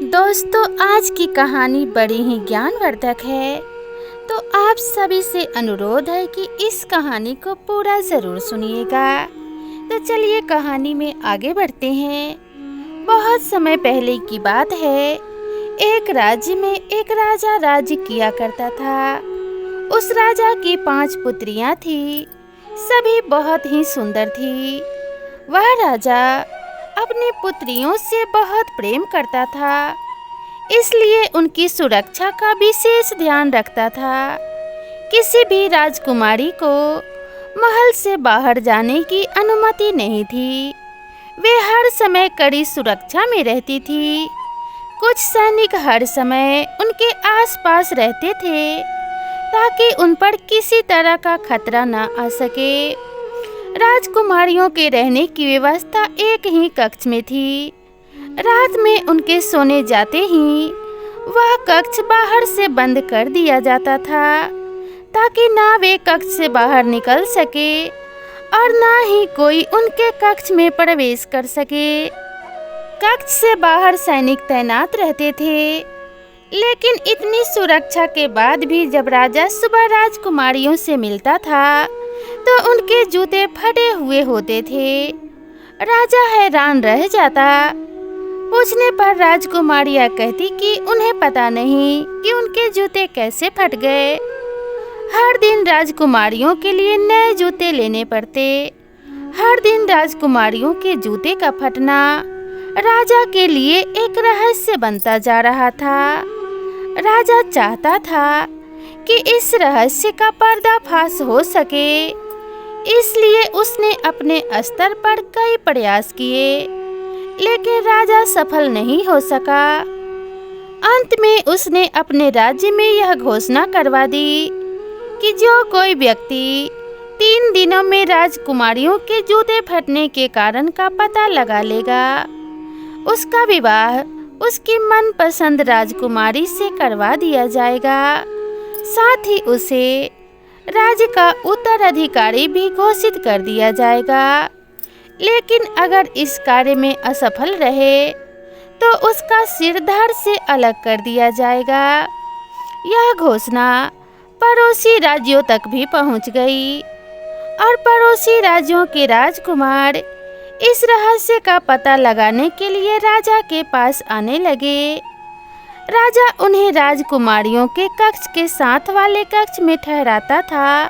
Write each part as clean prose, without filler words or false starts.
दोस्तों, आज की कहानी बड़ी ही ज्ञानवर्धक है। तो आप सभी से अनुरोध है कि इस कहानी को पूरा ज़रूर सुनिएगा। तो चलिए कहानी में आगे बढ़ते हैं। बहुत समय पहले की बात है। एक राज्य में एक राजा राज्य किया करता था। उस राजा की 5 पुत्रियां थीं। सभी बहुत ही सुंदर थी। वह राजा अपनी पुत्रियों से बहुत प्रेम करता था, इसलिए उनकी सुरक्षा का विशेष ध्यान रखता था। किसी भी राजकुमारी को महल से बाहर जाने की अनुमति नहीं थी। वे हर समय कड़ी सुरक्षा में रहती थी। कुछ सैनिक हर समय उनके आसपास रहते थे ताकि उन पर किसी तरह का खतरा न आ सके। राजकुमारियों के रहने की व्यवस्था एक ही कक्ष में थी। रात में उनके सोने जाते ही वह कक्ष बाहर से बंद कर दिया जाता था ताकि ना वे कक्ष से बाहर निकल सके और ना ही कोई उनके कक्ष में प्रवेश कर सके। कक्ष से बाहर सैनिक तैनात रहते थे, लेकिन इतनी सुरक्षा के बाद भी जब राजा सुबह राजकुमारियों से मिलता था तो उनके जूते फटे हुए होते थे। राजा हैरान रह जाता। पूछने पर राजकुमारियां कहती कि उन्हें पता नहीं कि उनके जूते कैसे फट गए। हर दिन राजकुमारियों के लिए नए जूते लेने पड़ते। हर दिन राजकुमारियों के जूते का फटना राजा के लिए एक रहस्य बनता जा रहा था। राजा चाहता था कि इस रहस्य का पर्दाफाश हो सके, इसलिए उसने अपने स्तर पर कई प्रयास किए, लेकिन राजा सफल नहीं हो सका। अंत में उसने अपने राज्य में यह घोषणा करवा दी कि जो कोई व्यक्ति 3 दिनों में राजकुमारियों के जूते फटने के कारण का पता लगा लेगा, उसका विवाह उसकी मनपसंद राजकुमारी से करवा दिया जाएगा। साथ ही उसे राज्य का उत्तराधिकारी भी घोषित कर दिया जाएगा। लेकिन अगर इस कार्य में असफल रहे तो उसका सिर धड़ से अलग कर दिया जाएगा। यह घोषणा पड़ोसी राज्यों तक भी पहुंच गई और पड़ोसी राज्यों के राजकुमार इस रहस्य का पता लगाने के लिए राजा के पास आने लगे। राजा उन्हें राजकुमारियों के कक्ष के साथ वाले कक्ष में ठहराता था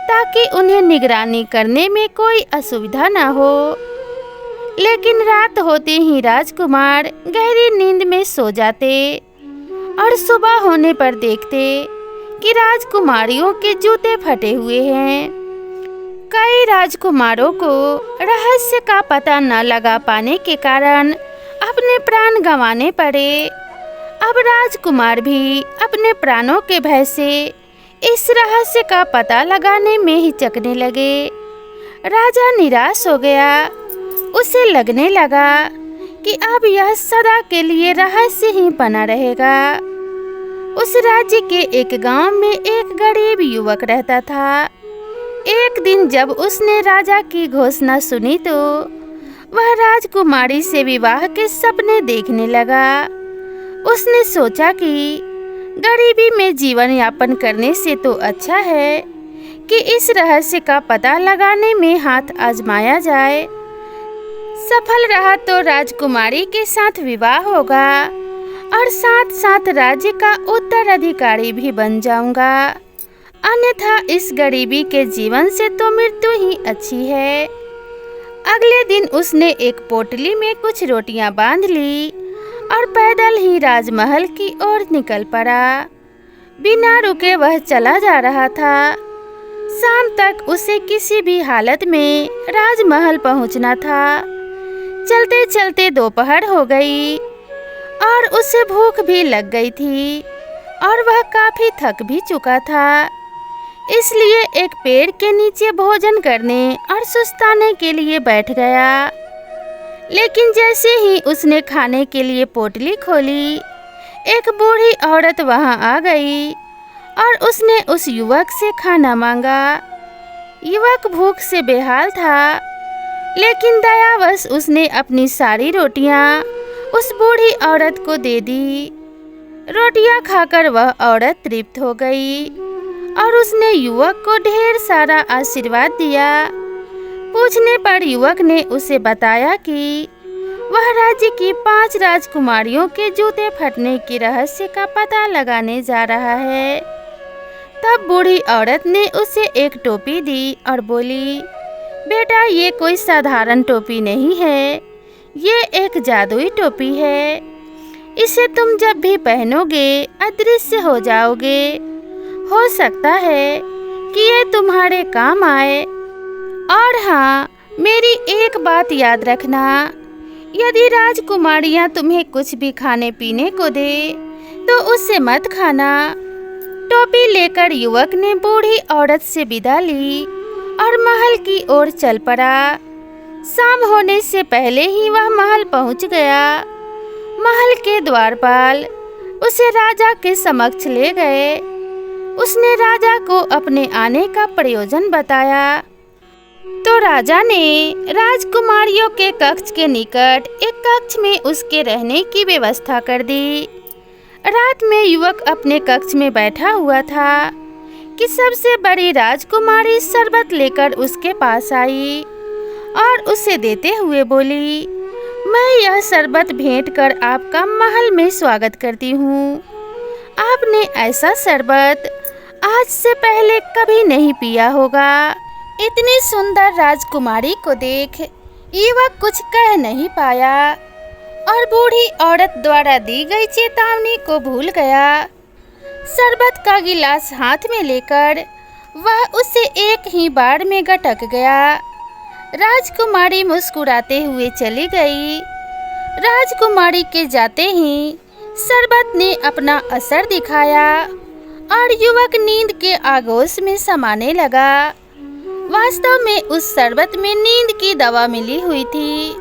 ताकि उन्हें निगरानी करने में कोई असुविधा न हो। लेकिन रात होते ही राजकुमार गहरी नींद में सो जाते और सुबह होने पर देखते कि राजकुमारियों के जूते फटे हुए हैं। कई राजकुमारों को रहस्य का पता न लगा पाने के कारण अपने प्राण गंवाने पड़े। अब राजकुमार भी अपने प्राणों के भय से इस रहस्य का पता लगाने में हिचकने लगे। राजा निराश हो गया। उसे लगने लगा कि अब यह सदा के लिए रहस्य ही बना रहेगा। उस राज्य के एक गांव में एक गरीब युवक रहता था। एक दिन जब उसने राजा की घोषणा सुनी तो वह राजकुमारी से विवाह के सपने देखने लगा। उसने सोचा कि गरीबी में जीवन यापन करने से तो अच्छा है कि इस रहस्य का पता लगाने में हाथ आजमाया जाए। सफल रहा तो राजकुमारी के साथ विवाह होगा और साथ साथ राज्य का उत्तराधिकारी भी बन जाऊंगा। अन्यथा इस गरीबी के जीवन से तो मृत्यु ही अच्छी है। अगले दिन उसने एक पोटली में कुछ रोटियां बांध ली और पैदल ही राजमहल की ओर निकल पड़ा। बिना रुके वह चला जा रहा था। शाम तक उसे किसी भी हालत में राजमहल पहुंचना था। चलते चलते दोपहर हो गई और उसे भूख भी लग गई थी और वह काफी थक भी चुका था। इसलिए एक पेड़ के नीचे भोजन करने और सुस्ताने के लिए बैठ गया। लेकिन जैसे ही उसने खाने के लिए पोटली खोली, एक बूढ़ी औरत वहां आ गई और उसने उस युवक से खाना मांगा। युवक भूख से बेहाल था, लेकिन दयावश उसने अपनी सारी रोटियां उस बूढ़ी औरत को दे दी। रोटियां खाकर वह औरत तृप्त हो गई और उसने युवक को ढेर सारा आशीर्वाद दिया। पूछने पर युवक ने उसे बताया कि वह राज्य की 5 राजकुमारियों के जूते फटने के रहस्य का पता लगाने जा रहा है। तब बूढ़ी औरत ने उसे एक टोपी दी और बोली, बेटा, ये कोई साधारण टोपी नहीं है, ये एक जादुई टोपी है। इसे तुम जब भी पहनोगे अदृश्य हो जाओगे। हो सकता है कि ये तुम्हारे काम आए। और हाँ, मेरी एक बात याद रखना, यदि राजकुमारियाँ तुम्हें कुछ भी खाने पीने को दे तो उससे मत खाना। टोपी लेकर युवक ने बूढ़ी औरत से विदा ली और महल की ओर चल पड़ा। शाम होने से पहले ही वह महल पहुंच गया। महल के द्वारपाल उसे राजा के समक्ष ले गए। उसने राजा को अपने आने का प्रयोजन बताया तो राजा ने राजकुमारियों के कक्ष के निकट एक कक्ष में उसके रहने की व्यवस्था कर दी। रात में युवक अपने कक्ष में बैठा हुआ था कि सबसे बड़ी राजकुमारी शरबत लेकर उसके पास आई और उसे देते हुए बोली, मैं यह शरबत भेंट कर आपका महल में स्वागत करती हूँ। आपने ऐसा शरबत आज से पहले कभी नहीं पिया होगा। इतनी सुंदर राजकुमारी को देख युवक कुछ कह नहीं पाया और बूढ़ी औरत द्वारा दी गई चेतावनी को भूल गया। शरबत का गिलास हाथ में लेकर वह उसे एक ही बार में गटक गया। राजकुमारी मुस्कुराते हुए चली गई। राजकुमारी के जाते ही शरबत ने अपना असर दिखाया और युवक नींद के आगोश में समाने लगा। वास्तव में उस शरबत में नींद की दवा मिली हुई थी।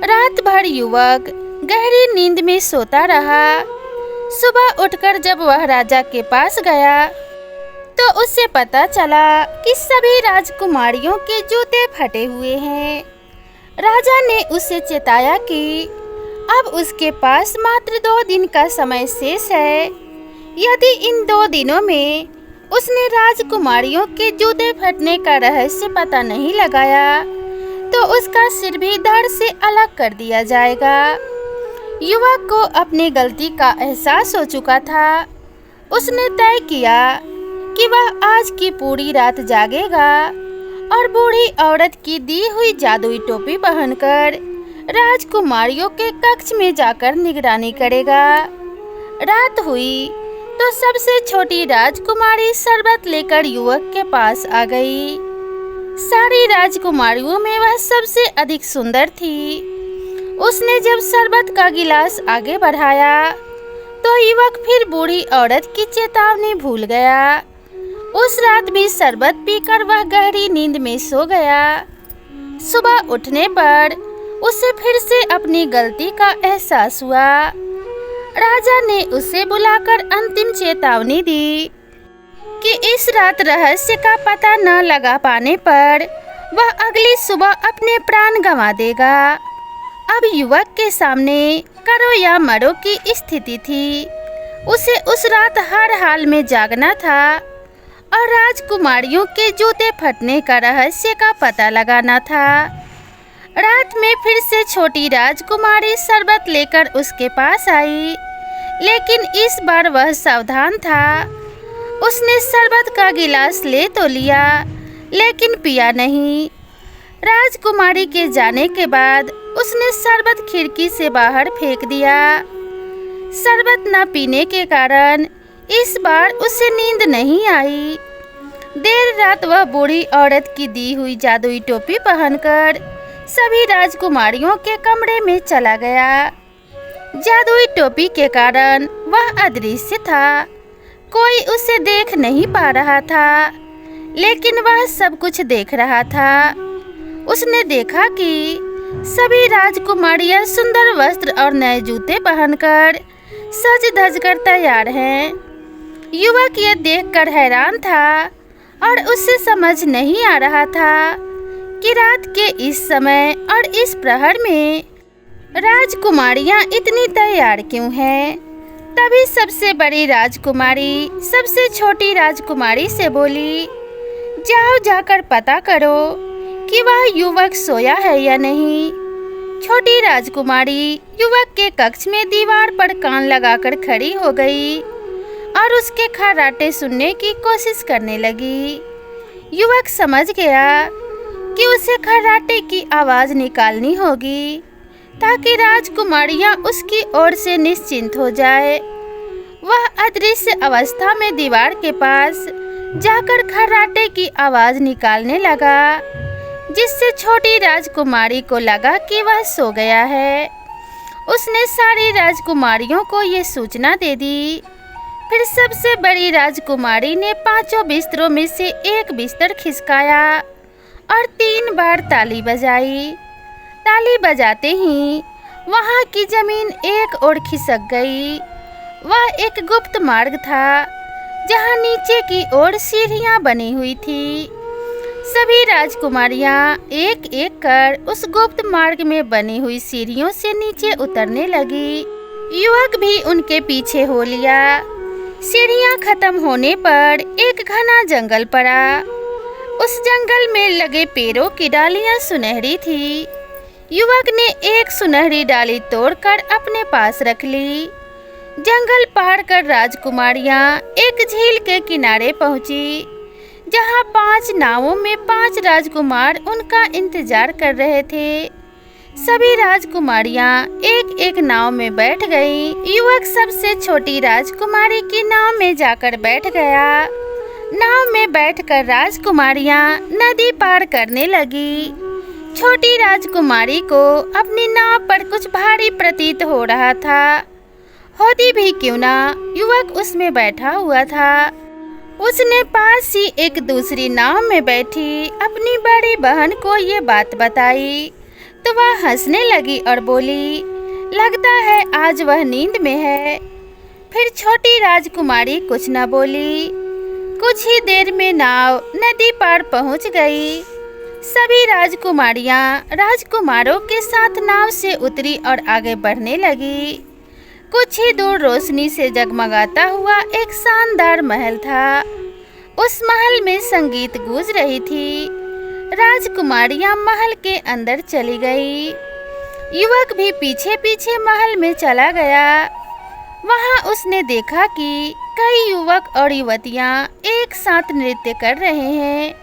रात भर युवक गहरी नींद में सोता रहा। सुबह उठकर जब वह राजा के पास गया तो उसे पता चला कि सभी राजकुमारियों के जूते फटे हुए हैं। राजा ने उसे चेताया कि अब उसके पास मात्र 2 दिन का समय शेष है। यदि इन 2 दिनों में उसने राजकुमारियों के जूते फटने का रहस्य पता नहीं लगाया तो उसका सिर भी धड़ से अलग कर दिया जाएगा। युवक को अपनी गलती का एहसास हो चुका था। उसने तय किया कि वह आज की पूरी रात जागेगा और बूढ़ी औरत की दी हुई जादुई टोपी पहनकर राजकुमारियों के कक्ष में जाकर निगरानी करेगा। रात हुई तो सबसे छोटी राजकुमारी शरबत लेकर युवक के पास आ गई। सारी राजकुमारियों में वह सबसे अधिक सुंदर थी। उसने जब शरबत का गिलास आगे बढ़ाया तो युवक फिर बूढ़ी औरत की चेतावनी भूल गया। उस रात भी शरबत पीकर वह गहरी नींद में सो गया। सुबह उठने पर उसे फिर से अपनी गलती का एहसास हुआ। राजा ने उसे बुलाकर अंतिम चेतावनी दी कि इस रात रहस्य का पता न लगा पाने पर वह अगली सुबह अपने प्राण गंवा देगा। अब युवक के सामने करो या मरो की स्थिति थी। उसे उस रात हर हाल में जागना था और राजकुमारियों के जूते फटने का रहस्य का पता लगाना था। रात में फिर से छोटी राजकुमारी शरबत लेकर उसके पास आई, लेकिन इस बार वह सावधान था। उसने शरबत का गिलास ले तो लिया, लेकिन पिया नहीं। राजकुमारी के जाने के बाद उसने शरबत खिड़की से बाहर फेंक दिया। शरबत न पीने के कारण इस बार उसे नींद नहीं आई। देर रात वह बूढ़ी औरत की दी हुई जादुई टोपी पहनकर सभी राजकुमारियों के कमरे में चला गया। जादुई टोपी के कारण वह अदृश्य था। कोई उसे देख नहीं पा रहा था, लेकिन वह सब कुछ देख रहा था। उसने देखा कि सभी राजकुमारियां सुंदर वस्त्र और नए जूते पहनकर सज धज कर तैयार हैं। युवक यह देखकर हैरान था और उसे समझ नहीं आ रहा था कि रात के इस समय और इस प्रहर में राजकुमारियां इतनी तैयार क्यों हैं? तभी सबसे बड़ी राजकुमारी सबसे छोटी राजकुमारी से बोली, जाओ जाकर पता करो कि वह युवक सोया है या नहीं। छोटी राजकुमारी युवक के कक्ष में दीवार पर कान लगाकर खड़ी हो गई और उसके खर्राटे सुनने की कोशिश करने लगी। युवक समझ गया कि उसे खर्राटे की आवाज़ निकालनी होगी ताकि राजकुमारियां उसकी ओर से निश्चिंत हो जाए। वह अदृश्य अवस्था में दीवार के पास जाकर खर्राटे की आवाज़ निकालने लगा, जिससे छोटी राजकुमारी को लगा कि वह सो गया है। उसने सारी राजकुमारियों को ये सूचना दे दी। फिर सबसे बड़ी राजकुमारी ने 5 बिस्तरों में से एक बिस्तर खिसकाया और 3 बार ताली बजाई। ताली बजाते ही वहाँ की जमीन एक ओर खिसक गई। वह एक गुप्त मार्ग था जहाँ नीचे की ओर सीढ़ियाँ बनी हुई थी। सभी राजकुमारियाँ एक एक कर उस गुप्त मार्ग में बनी हुई सीढ़ियों से नीचे उतरने लगी। युवक भी उनके पीछे हो लिया। सीढ़ियाँ खत्म होने पर एक घना जंगल पड़ा। उस जंगल में लगे पेड़ों की डालियाँ सुनहरी थी। युवक ने एक सुनहरी डाली तोड़कर अपने पास रख ली। जंगल पार कर राजकुमारियां एक झील के किनारे पहुंची, जहां 5 नावों में 5 राजकुमार उनका इंतजार कर रहे थे। सभी राजकुमारियां एक एक नाव में बैठ गईं। युवक सबसे छोटी राजकुमारी की नाव में जाकर बैठ गया। नाव में बैठकर राजकुमारियां नदी पार करने लगी। छोटी राजकुमारी को अपनी नाव पर कुछ भारी प्रतीत हो रहा था। होती भी क्यों ना, युवक उसमें बैठा हुआ था। उसने पास ही एक दूसरी नाव में बैठी अपनी बड़ी बहन को ये बात बताई तो वह हंसने लगी और बोली, लगता है आज वह नींद में है। फिर छोटी राजकुमारी कुछ न बोली। कुछ ही देर में नाव नदी पार पहुंच गई। सभी राजकुमारियां राजकुमारों के साथ नाव से उतरी और आगे बढ़ने लगी। कुछ ही दूर रोशनी से जगमगाता हुआ एक शानदार महल था। उस महल में संगीत गूंज रही थी। राजकुमारियां महल के अंदर चली गई। युवक भी पीछे पीछे महल में चला गया। वहां उसने देखा कि कई युवक और युवतियां एक साथ नृत्य कर रहे हैं।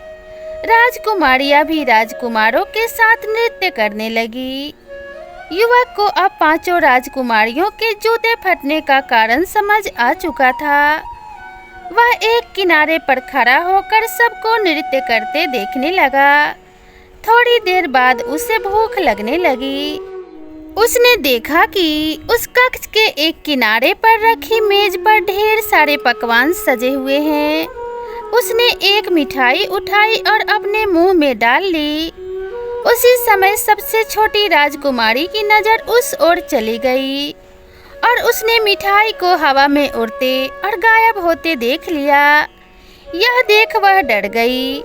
राजकुमारियां भी राजकुमारों के साथ नृत्य करने लगी। युवक को अब 5 राजकुमारियों के जूते फटने का कारण समझ आ चुका था। वह एक किनारे पर खड़ा होकर सबको नृत्य करते देखने लगा। थोड़ी देर बाद उसे भूख लगने लगी। उसने देखा कि उस कक्ष के एक किनारे पर रखी मेज पर ढेर सारे पकवान सजे हुए हैं। उसने एक मिठाई उठाई और अपने मुंह में डाल ली। उसी समय सबसे छोटी राजकुमारी की नज़र उस ओर चली गई और उसने मिठाई को हवा में उड़ते और गायब होते देख लिया। यह देख वह डर गई।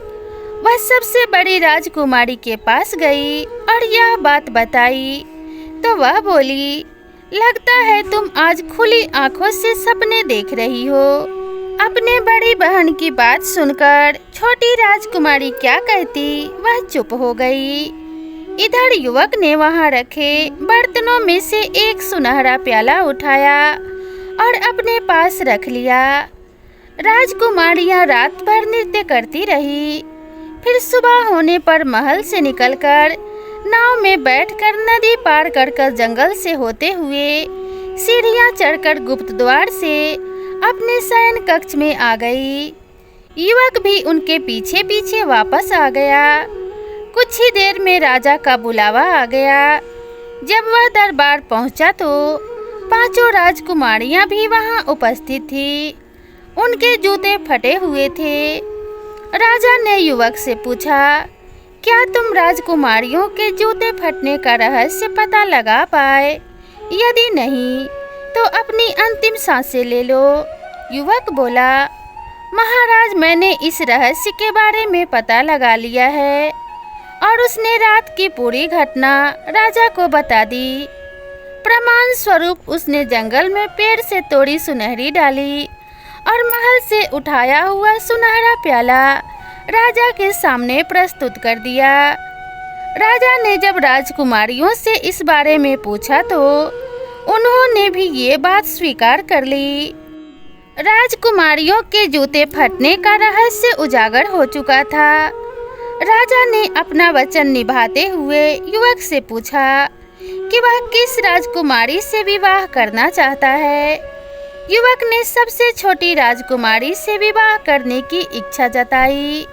वह सबसे बड़ी राजकुमारी के पास गई और यह बात बताई तो वह बोली, लगता है तुम आज खुली आंखों से सपने देख रही हो। अपने बड़ी बहन की बात सुनकर छोटी राजकुमारी क्या कहती वह चुप हो गई। इधर युवक ने वहां रखे बर्तनों में से एक सुनहरा प्याला उठाया और अपने पास रख लिया। राजकुमारियां रात भर नृत्य करती रही। फिर सुबह होने पर महल से निकलकर नाव में बैठकर नदी पार कर जंगल से होते हुए सीढ़ियां चढ़कर गुप्त द्वार से अपने शयन कक्ष में आ गई। युवक भी उनके पीछे पीछे वापस आ गया। कुछ ही देर में राजा का बुलावा आ गया। जब वह दरबार पहुंचा तो 5 राजकुमारियां भी वहां उपस्थित थी। उनके जूते फटे हुए थे। राजा ने युवक से पूछा, क्या तुम राजकुमारियों के जूते फटने का रहस्य पता लगा पाए? यदि नहीं तो अपनी अंतिम सांसें ले लो। युवक बोला, महाराज, मैंने इस रहस्य के बारे में पता लगा लिया है। और उसने रात की पूरी घटना राजा को बता दी। प्रमाण स्वरूप उसने जंगल में पेड़ से तोड़ी सुनहरी डाली और महल से उठाया हुआ सुनहरा प्याला राजा के सामने प्रस्तुत कर दिया। राजा ने जब राजकुमारियों से इस बारे में पूछा तो उन्होंने भी ये बात स्वीकार कर ली। राजकुमारियों के जूते फटने का रहस्य उजागर हो चुका था। राजा ने अपना वचन निभाते हुए युवक से पूछा कि वह किस राजकुमारी से विवाह करना चाहता है। युवक ने सबसे छोटी राजकुमारी से विवाह करने की इच्छा जताई।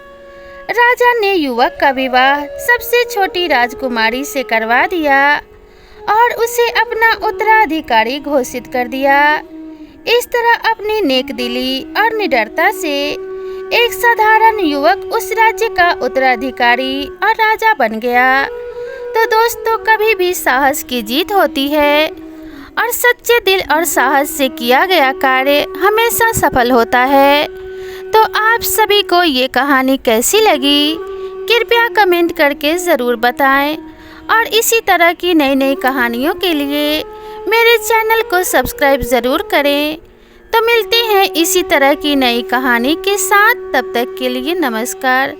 राजा ने युवक का विवाह सबसे छोटी राजकुमारी से करवा दिया और उसे अपना उत्तराधिकारी घोषित कर दिया। इस तरह अपनी नेकदिली और निडरता से एक साधारण युवक उस राज्य का उत्तराधिकारी और राजा बन गया। तो दोस्तों, कभी भी साहस की जीत होती है और सच्चे दिल और साहस से किया गया कार्य हमेशा सफल होता है। तो आप सभी को ये कहानी कैसी लगी कृपया कमेंट करके ज़रूर बताएं और इसी तरह की नई नई कहानियों के लिए मेरे चैनल को सब्सक्राइब ज़रूर करें। तो मिलते हैं इसी तरह की नई कहानी के साथ, तब तक के लिए नमस्कार।